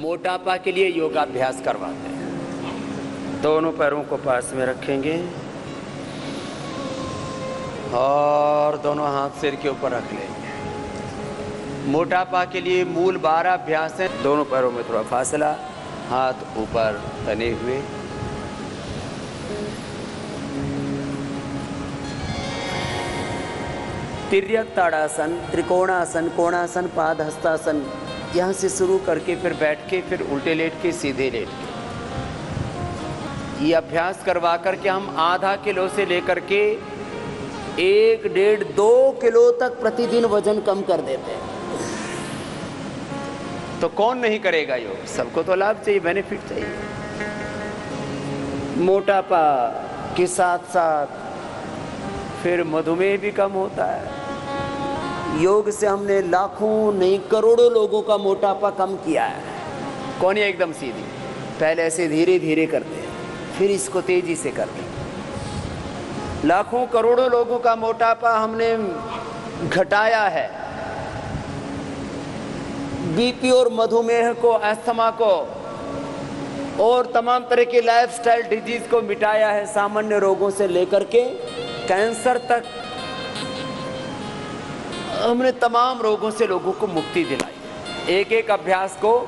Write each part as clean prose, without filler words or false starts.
मोटापा के लिए योगाभ्यास करवाते हैं। दोनों पैरों को पास में रखेंगे और दोनों हाथ सिर के ऊपर रख लेंगे। मोटापा के लिए मूल 12 अभ्यास हैं। दोनों पैरों में थोड़ा फासला, हाथ ऊपर तने हुए। तिर्यक ताड़ासन, त्रिकोणासन, कोणासन, पाद हस्तासन, यहाँ से शुरू करके फिर बैठ के, फिर उल्टे लेट के, सीधे लेट के, ये अभ्यास करवा करके हम आधा किलो से लेकर के 1, 1.5, 2 किलो तक प्रतिदिन वजन कम कर देते हैं। तो कौन नहीं करेगा योग? सबको तो लाभ चाहिए, बेनिफिट चाहिए। मोटापा के साथ साथ फिर मधुमेह भी कम होता है। योग से हमने लाखों नहीं करोड़ों लोगों का मोटापा कम किया है। कौन है एकदम सीधी? पहले ऐसे धीरे धीरे करते हैं, फिर इसको तेजी से करते हैं। लाखों करोड़ों लोगों का मोटापा हमने घटाया है। बीपी और मधुमेह को, अस्थमा को और तमाम तरह के लाइफस्टाइल डिजीज को मिटाया है। सामान्य रोगों से लेकर के कैंसर तक हमने तमाम रोगों से लोगों को मुक्ति दिलाई। एक एक अभ्यास को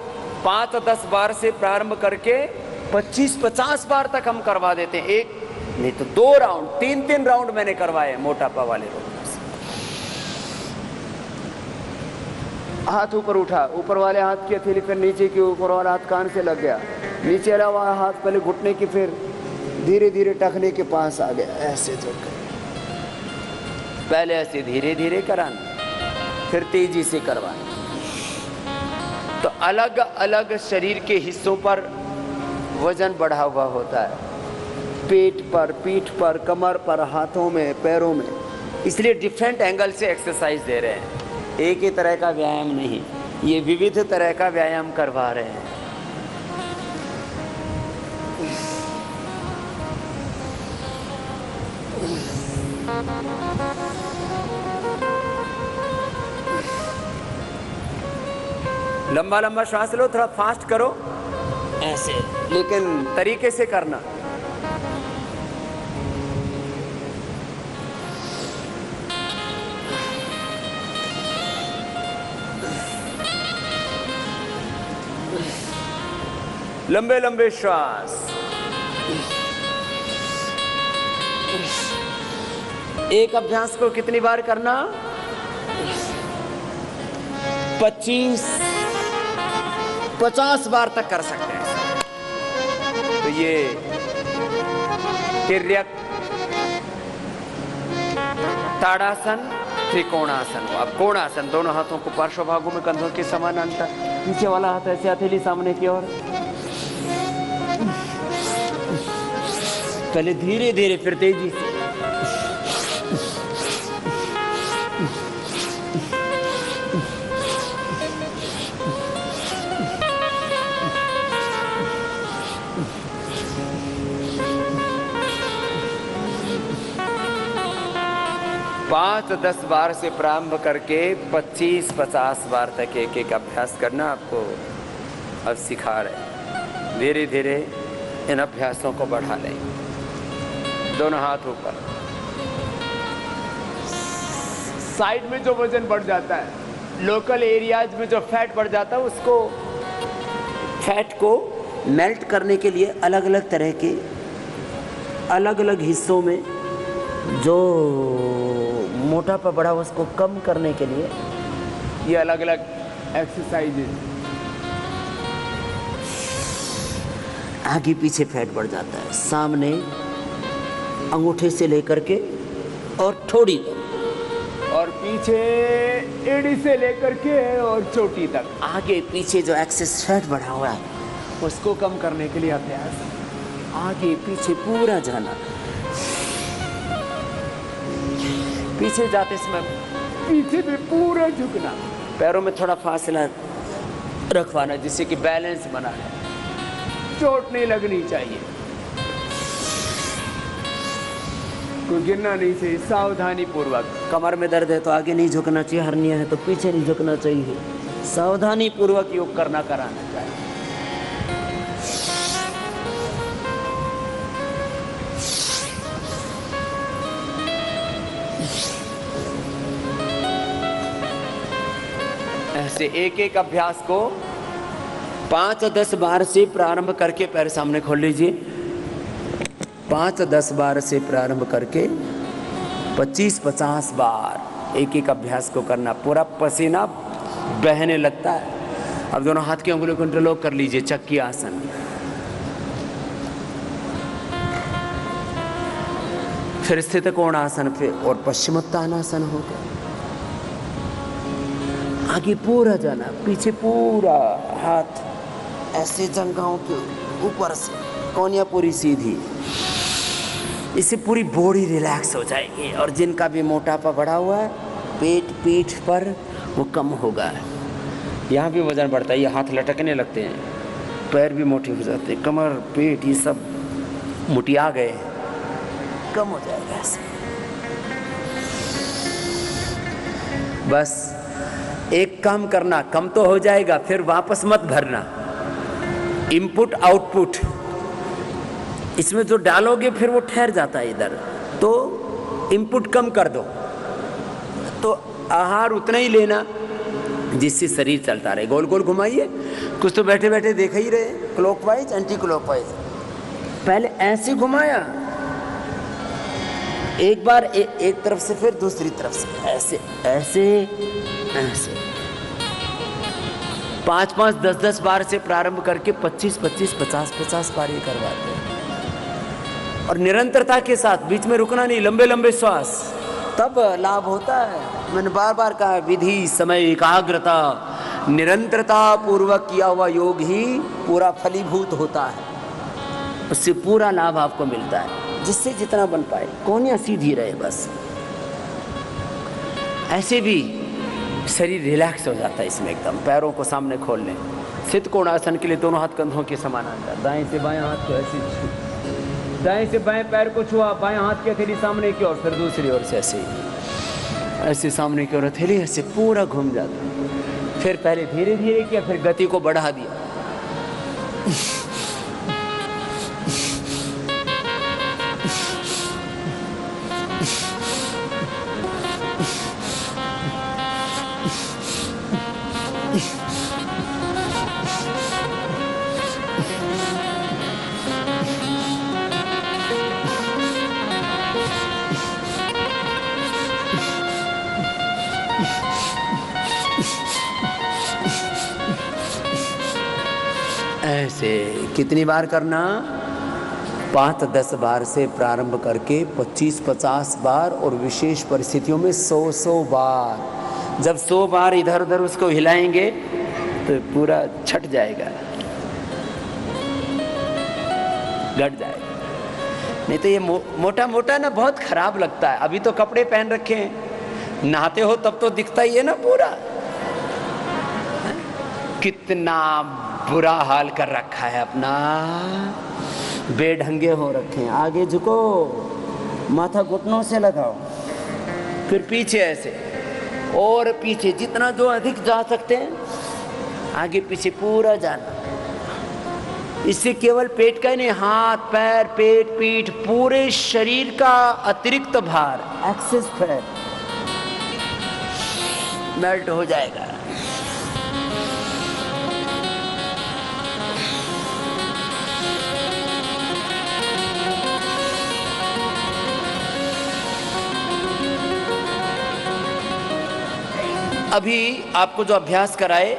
5-10 बार से प्रारंभ करके 25-50 बार तक हम करवा देते हैं। एक नहीं तो 2 राउंड, 3-3 राउंड मैंने करवाए मोटापा वाले लोगों से। हाथ ऊपर उठा, ऊपर वाले हाथ की हथेली, फिर नीचे की, ऊपर वाला हाथ कान से लग गया, नीचे वाला हाथ पहले घुटने की, फिर धीरे धीरे टखने के पास आ गया। ऐसे जोड़ कर पहले ऐसे धीरे धीरे कराना, फिर तेजी से करवाना। तो अलग अलग शरीर के हिस्सों पर वजन बढ़ा हुआ होता है। पेट पर, पीठ पर, कमर पर, हाथों में, पैरों में। इसलिए डिफरेंट एंगल से एक्सरसाइज दे रहे हैं। एक ही तरह का व्यायाम नहीं, ये विविध तरह का व्यायाम करवा रहे हैं। लंबा लंबा श्वास लो, थोड़ा फास्ट करो ऐसे, लेकिन तरीके से करना। लंबे लंबे श्वास। एक अभ्यास को कितनी बार करना? 25-50 बार तक कर सकते हैं। तो ये तिर्यक ताड़ासन, त्रिकोणासन। अब कोणासन, दोनों हाथों को पार्श्व भागों में कंधों के समानांतर, पीछे वाला हाथ ऐसे हथेली सामने की ओर। पहले धीरे धीरे, फिर तेजी से। पाँच 10 बार से प्रारंभ करके 25-50 बार तक एक एक अभ्यास करना आपको अब सिखा रहे। धीरे धीरे इन अभ्यासों को बढ़ा लें। दोनों हाथ ऊपर। साइड में जो वजन बढ़ जाता है, लोकल एरियाज में जो फैट बढ़ जाता है, उसको फैट को मेल्ट करने के लिए अलग अलग तरह के अलग अलग हिस्सों में जो मोटापा बढ़ा उसको कम करने के लिए ये अलग अलग एक्सरसाइजेज। आगे पीछे फैट बढ़ जाता है, सामने अंगूठे से लेकर के और ठोड़ी तक, और पीछे एड़ी से लेकर के और चोटी तक। आगे पीछे जो एक्सेस फैट बढ़ा हुआ है उसको कम करने के लिए अभ्यास। आगे पीछे पूरा जाना, पीछे जाते समय पीछे भी पूरा झुकना, पैरों में थोड़ा फासला रखवाना जिससे कि बैलेंस बना है, चोट नहीं लगनी चाहिए, कोई गिरना नहीं चाहिए। सावधानी पूर्वक। कमर में दर्द है तो आगे नहीं झुकना चाहिए, हर्निया है तो पीछे नहीं झुकना चाहिए। सावधानी पूर्वक योग कराना चाहिए। ऐसे एक एक अभ्यास को 5-10 बार से प्रारंभ करके पैर सामने खोल लीजिए। 5-10 बार से प्रारंभ करके 25-50 बार एक एक अभ्यास को करना। पूरा पसीना बहने लगता है। अब दोनों हाथ की उंगलियों को इंटरलॉक कर लीजिए, चक्की आसन। फिर स्थित कोणासन, फिर और पश्चिमोत्तानासन होगा। आगे पूरा जाना, पीछे पूरा, हाथ ऐसे जंघाओं के ऊपर से, कोहनियाँ पूरी सीधी। इससे पूरी बॉडी रिलैक्स हो जाएगी। और जिनका भी मोटापा बढ़ा हुआ है पेट पीठ पर, वो कम होगा। यहाँ भी वजन बढ़ता है, ये हाथ लटकने लगते हैं, पैर भी मोटे हो जाते हैं, कमर पेट ये सब मुटिया गए, कम हो जाएगा ऐसे। बस एक काम करना, कम तो हो जाएगा, फिर वापस मत भरना। इनपुट आउटपुट इसमें जो डालोगे फिर वो ठहर जाता है इधर, तो इनपुट कम कर दो। तो आहार उतना ही लेना जिससे शरीर चलता रहे। गोल गोल घुमाइए, कुछ तो बैठे बैठे देख ही रहे, क्लॉकवाइज एंटी क्लॉकवाइज। पहले ऐसे घुमाया एक बार, एक तरफ से, फिर दूसरी तरफ से, ऐसे ऐसे ऐसे 5-5, 10-10 बार से प्रारंभ करके 25-25, 50-50 बार ये करवाते हैं। और निरंतरता के साथ, बीच में रुकना नहीं, लंबे लंबे श्वास, तब लाभ होता है। मैंने बार बार कहा, विधि, समय, एकाग्रता, निरंतरता पूर्वक किया हुआ योग ही पूरा फलीभूत होता है। उससे पूरा लाभ आपको मिलता है, जिससे जितना बन पाए। कोहनियाँ सीधी रहे बस। ऐसे भी शरीर रिलैक्स हो जाता है इसमें एकदम। पैरों को सामने खोल लें। सिद्ध कोणासन के लिए दोनों हाथ कंधों के समान अंदर, दाएं से बाएं हाथ को ऐसे, दाएं से बाएं पैर को छुआ, बाएं हाथ की हथेली सामने की ओर, फिर दूसरी ओर से ऐसे ऐसे सामने की ओर हथेली, ऐसे पूरा घूम जाता। फिर पहले धीरे धीरे किया, फिर गति को बढ़ा दिया। ऐसे कितनी बार करना? 5-10 बार से प्रारंभ करके 25-50 बार, और विशेष परिस्थितियों में 100-100 बार। जब 100 बार इधर उधर उसको हिलाएंगे तो पूरा छट जाएगा, घट जाएगा। नहीं तो ये मोटा मोटा ना बहुत खराब लगता है। अभी तो कपड़े पहन रखे हैं, नहाते हो तब तो दिखता ही है ना पूरा। कितना बुरा हाल कर रखा है अपना, बेढंगे हो रखे हैं। आगे झुको, माथा घुटनों से लगाओ, फिर पीछे ऐसे, और पीछे जितना जो अधिक जा सकते हैं, आगे पीछे पूरा जाना। इससे केवल पेट का ही नहीं, हाथ पैर पेट पीठ पूरे शरीर का अतिरिक्त भार, एक्सेस फैट मेल्ट हो जाएगा। अभी आपको जो अभ्यास कराए,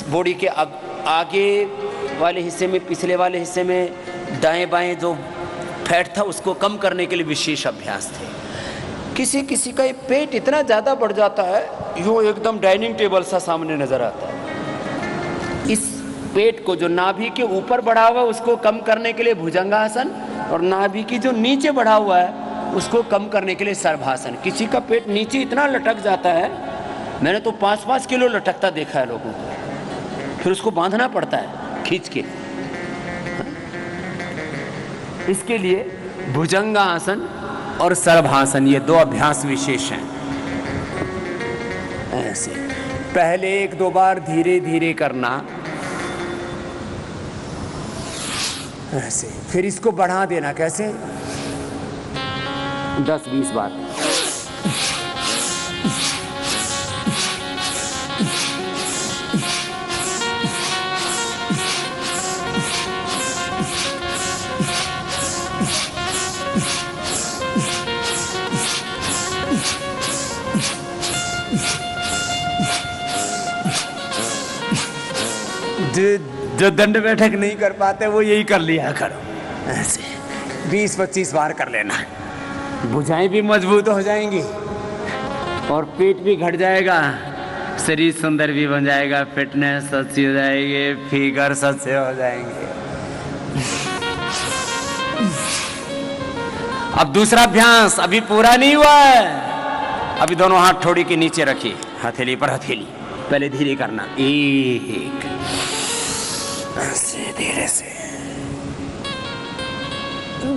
बॉडी के आगे वाले हिस्से में, पिछले वाले हिस्से में दाएं बाएं जो फैट था उसको कम करने के लिए विशेष अभ्यास थे। किसी किसी का पेट इतना ज़्यादा बढ़ जाता है, यूँ एकदम डाइनिंग टेबल सा सामने नज़र आता है। इस पेट को जो नाभि के ऊपर बढ़ा हुआ है उसको कम करने के लिए भुजंगासन, और नाभि की जो नीचे बढ़ा हुआ है उसको कम करने के लिए सर्वासन। किसी का पेट नीचे इतना लटक जाता है, मैंने तो 5-5 किलो लटकता देखा है लोगों को, फिर उसको बांधना पड़ता है खींच के। इसके लिए भुजंगासन और सर्वासन, ये 2 अभ्यास विशेष हैं। ऐसे पहले 1-2 बार धीरे धीरे करना, ऐसे। फिर इसको बढ़ा देना, कैसे? 10-20 बार। जो दंड बैठक नहीं कर पाते वो यही कर लिया करो, ऐसे 20-25 बार कर लेना। भुजाएं भी मजबूत हो जाएंगी और पेट भी घट जाएगा, शरीर सुंदर भी बन जाएगा, फिटनेस अच्छी हो जाएगी, फिगर अच्छे हो जाएंगे। अब दूसरा अभ्यास अभी पूरा नहीं हुआ है। अभी दोनों हाथ ठोड़ी के नीचे रखिए, हथेली पर हथेली। पहले धीरे करना, 1 ऐसे धीरे से,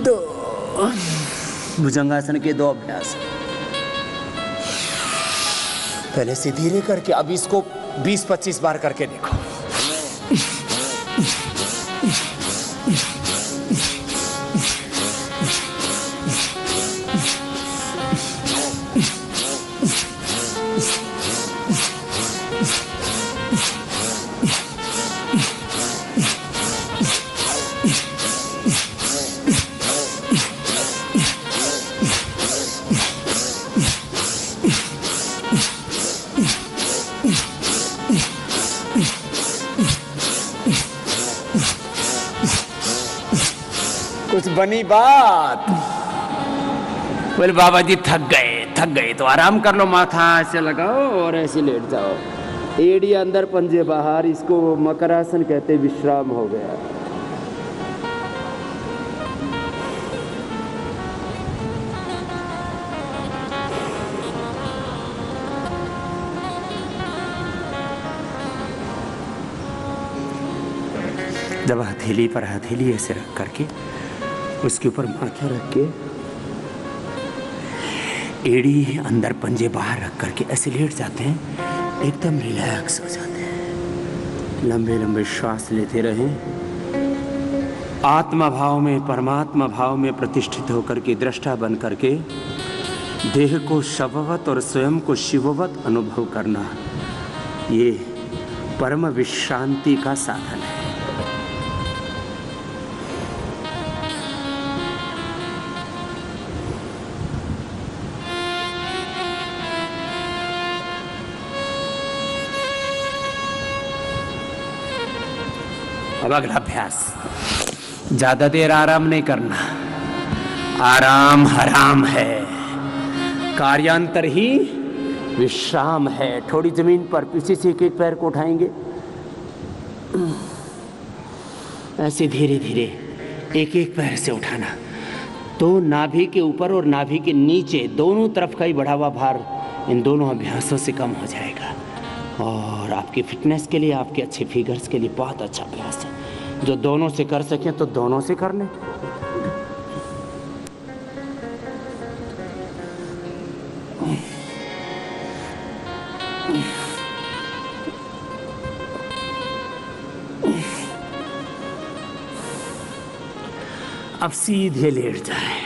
2 भुजंगासन के 2 अभ्यास। पहले से धीरे करके अब इसको 20-25 बार करके देखो। कुछ बनी बात? बोले बाबा जी थक गए तो आराम कर लो, माथा ऐसे लगाओ और ऐसे लेट जाओ, एड़ी अंदर पंजे बाहर, इसको मकरासन कहते, विश्राम हो गया। जब हथेली पर हथेली ऐसे रख करके उसके ऊपर माथा रख के, एड़ी अंदर पंजे बाहर रख करके ऐसे लेट जाते हैं, एकदम रिलैक्स हो जाते हैं। लंबे लंबे श्वास लेते रहें, आत्मा भाव में, परमात्मा भाव में प्रतिष्ठित होकर के दृष्टा बन करके देह को शववत और स्वयं को शिववत अनुभव करना, ये परम विश्रांति का साधन है। अब अगला अभ्यास, ज्यादा देर आराम नहीं करना, आराम हराम है, कार्यांतर ही विश्राम है। थोड़ी जमीन पर पीछे से एक पैर को उठाएंगे, ऐसे धीरे धीरे एक पैर से उठाना, तो नाभि के ऊपर और नाभि के नीचे दोनों तरफ का ही बढ़ा हुआ भार इन दोनों अभ्यासों से कम हो जाएगा। और आपकी फिटनेस के लिए, आपके अच्छे फिगर्स के लिए बहुत अच्छा अभ्यास है। जो दोनों से कर सकें तो दोनों से कर लें। अब सीधे लेट जाए।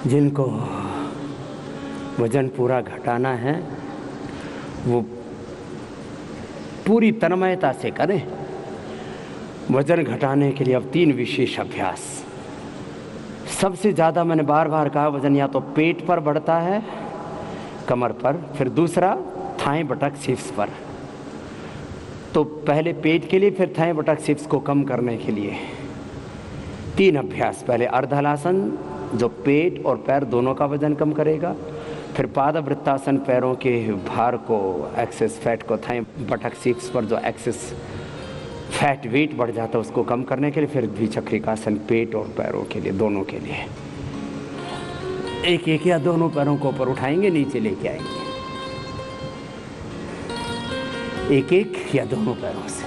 जिनको वजन पूरा घटाना है वो पूरी तन्मयता से करें। वजन घटाने के लिए अब 3 विशेष अभ्यास। सबसे ज़्यादा मैंने बार बार कहा, वजन या तो पेट पर बढ़ता है, कमर पर, फिर दूसरा थाई बटक सिप्स पर। तो पहले पेट के लिए, फिर थाई बटक सिप्स को कम करने के लिए 3 अभ्यास। पहले अर्धहलासन जो पेट और पैर दोनों का वजन कम करेगा, फिर पादवृत्तासन पैरों के भार को, एक्सेस फैट को, थाई बटक सिप्स पर जो एक्सेस फैट वेट बढ़ जाता है उसको कम करने के लिए, फिर द्विचक्रिकासन पेट और पैरों के लिए, दोनों के लिए। एक या दोनों पैरों को ऊपर उठाएंगे, नीचे लेके आएंगे, एक या दोनों पैरों से।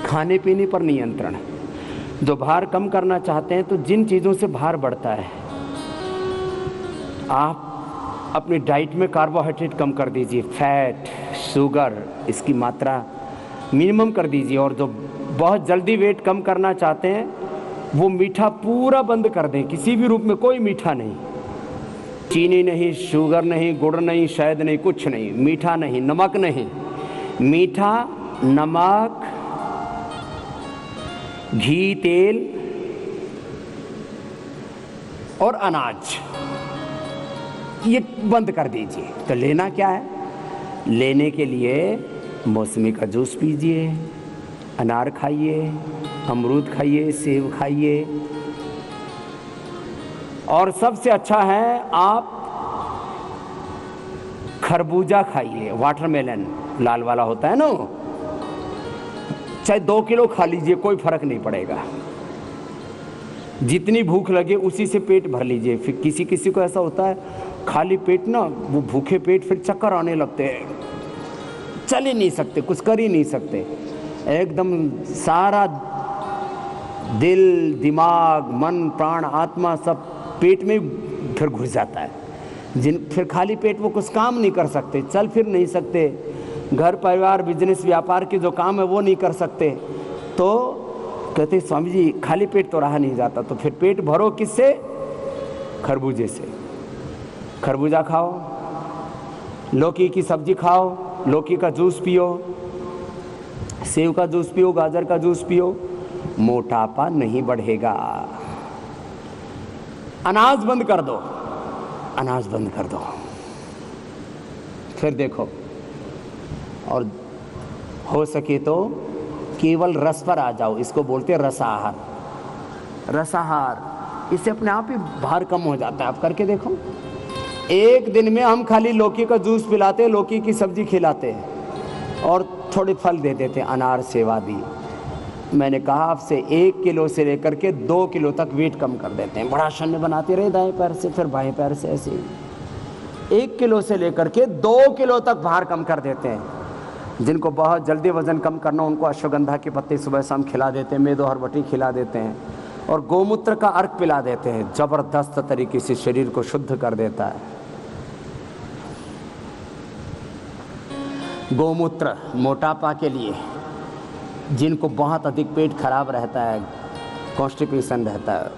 खाने पीने पर नियंत्रण। जो भार कम करना चाहते हैं तो जिन चीज़ों से भार बढ़ता है आप अपनी डाइट में कार्बोहाइड्रेट कम कर दीजिए, फैट, शुगर, इसकी मात्रा मिनिमम कर दीजिए। और जो बहुत जल्दी वेट कम करना चाहते हैं वो मीठा पूरा बंद कर दें, किसी भी रूप में कोई मीठा नहीं, चीनी नहीं, शुगर नहीं, गुड़ नहीं, शहद नहीं, कुछ नहीं, मीठा नहीं, नमक नहीं। मीठा, नमक, घी, तेल और अनाज, ये बंद कर दीजिए। तो लेना क्या है? लेने के लिए मौसमी का जूस पीजिए, अनार खाइए, अमरूद खाइए, सेब खाइए, और सबसे अच्छा है आप खरबूजा खाइए, वाटरमेलन लाल वाला होता है ना, चाहे 2 किलो खा लीजिए, कोई फर्क नहीं पड़ेगा। जितनी भूख लगे उसी से पेट भर लीजिए। फिर किसी किसी को ऐसा होता है खाली पेट ना, वो भूखे पेट फिर चक्कर आने लगते हैं, चल ही नहीं सकते, कुछ कर ही नहीं सकते, एकदम सारा दिल, दिमाग, मन, प्राण, आत्मा सब पेट में फिर घुस जाता है। फिर खाली पेट वो कुछ काम नहीं कर सकते, चल फिर नहीं सकते, घर परिवार, बिजनेस, व्यापार के जो काम है वो नहीं कर सकते। तो कहते स्वामी जी खाली पेट तो रहा नहीं जाता, तो फिर पेट भरो किससे? खरबूजे से। खरबूजा खाओ, लौकी की सब्जी खाओ, लौकी का जूस पियो, सेव का जूस पियो, गाजर का जूस पियो, मोटापा नहीं बढ़ेगा। अनाज बंद कर दो, अनाज बंद कर दो, फिर देखो। और हो सके तो केवल रस पर आ जाओ, इसको बोलते हैं रसाहार। रसाहार, इससे अपने आप ही भार कम हो जाता है। आप करके देखो, एक दिन में हम खाली लौकी का जूस पिलाते, लौकी की सब्जी खिलाते हैं और थोड़े फल दे देते हैं, अनार, सेव आदि। मैंने कहा आपसे 1 किलो से लेकर के 2 किलो तक वेट कम कर देते हैं। बड़ा शून्य बनाते रहे दाएं पैर से, फिर बाएं पैर से, ऐसे ही 1 किलो से लेकर के 2 किलो तक भार कम कर देते हैं। जिनको बहुत जल्दी वजन कम करना, उनको अश्वगंधा के पत्ते सुबह शाम खिला देते हैं, मेदो हरबटी खिला देते हैं और गोमूत्र का अर्क पिला देते हैं। ज़बरदस्त तरीके से शरीर को शुद्ध कर देता है। गोमूत्र मोटापा के लिए, जिनको बहुत अधिक पेट खराब रहता है, कॉन्स्टिपेशन रहता है,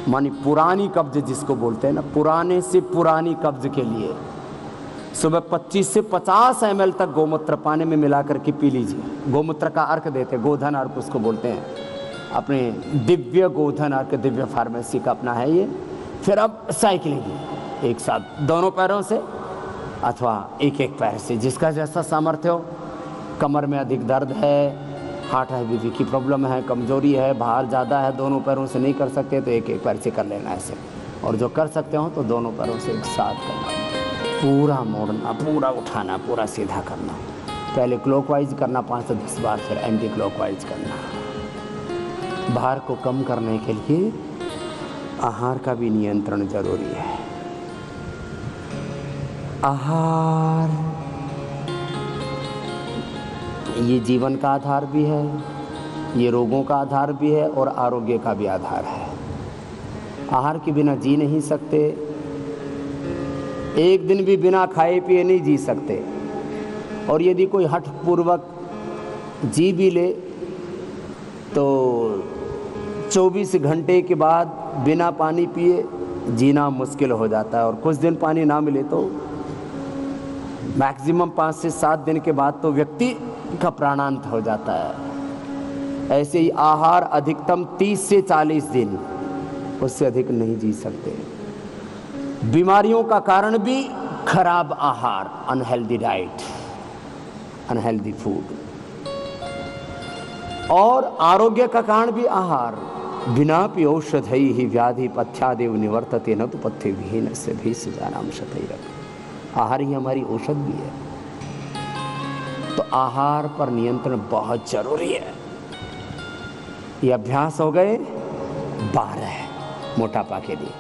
मानी पुरानी कब्ज जिसको बोलते हैं ना, पुराने से पुरानी कब्ज के लिए सुबह 25 से 50 ml तक गोमूत्र पानी में मिला करके पी लीजिए। गोमूत्र का अर्क देते, गोधन अर्क उसको बोलते हैं, अपने दिव्य गोधन अर्क, दिव्य फार्मेसी का अपना है ये। फिर अब साइकिलिंग, एक साथ दोनों पैरों से अथवा एक एक पैर से, जिसका जैसा सामर्थ्य हो। कमर में अधिक दर्द है, हार्ट है, बीपी की प्रॉब्लम है, कमजोरी है, भार ज़्यादा है, दोनों पैरों से नहीं कर सकते तो एक एक पैर से कर लेना ऐसे, और जो कर सकते हो तो दोनों पैरों से एक साथ करना, पूरा मोड़ना, पूरा उठाना, पूरा सीधा करना। पहले क्लॉकवाइज करना 5 से 10 बार, फिर एंटी क्लॉकवाइज करना। भार को कम करने के लिए आहार का भी नियंत्रण जरूरी है। आहार ये जीवन का आधार भी है, ये रोगों का आधार भी है और आरोग्य का भी आधार है। आहार के बिना जी नहीं सकते, एक दिन भी बिना खाए पिए नहीं जी सकते। और यदि कोई हठपूर्वक जी भी ले तो 24 घंटे के बाद बिना पानी पिए जीना मुश्किल हो जाता है। और कुछ दिन पानी ना मिले तो मैक्सिमम 5 से 7 दिन के बाद तो व्यक्ति का प्राणांत हो जाता है। ऐसे ही आहार अधिकतम 30 से 40 दिन, उससे अधिक नहीं जी सकते। बीमारियों का कारण भी खराब आहार, अनहेल्दी डाइट, अनहेल्दी फूड। और आरोग्य का कारण भी आहार। बिनापि औषधैः ही व्याधि पथ्यादेव निवर्तते न तो पथ्य विहीन से भी सुजानाम शतैरपि। आहार ही हमारी औषध भी है। तो आहार पर नियंत्रण बहुत जरूरी है। ये अभ्यास हो गए 12 मोटापा के लिए।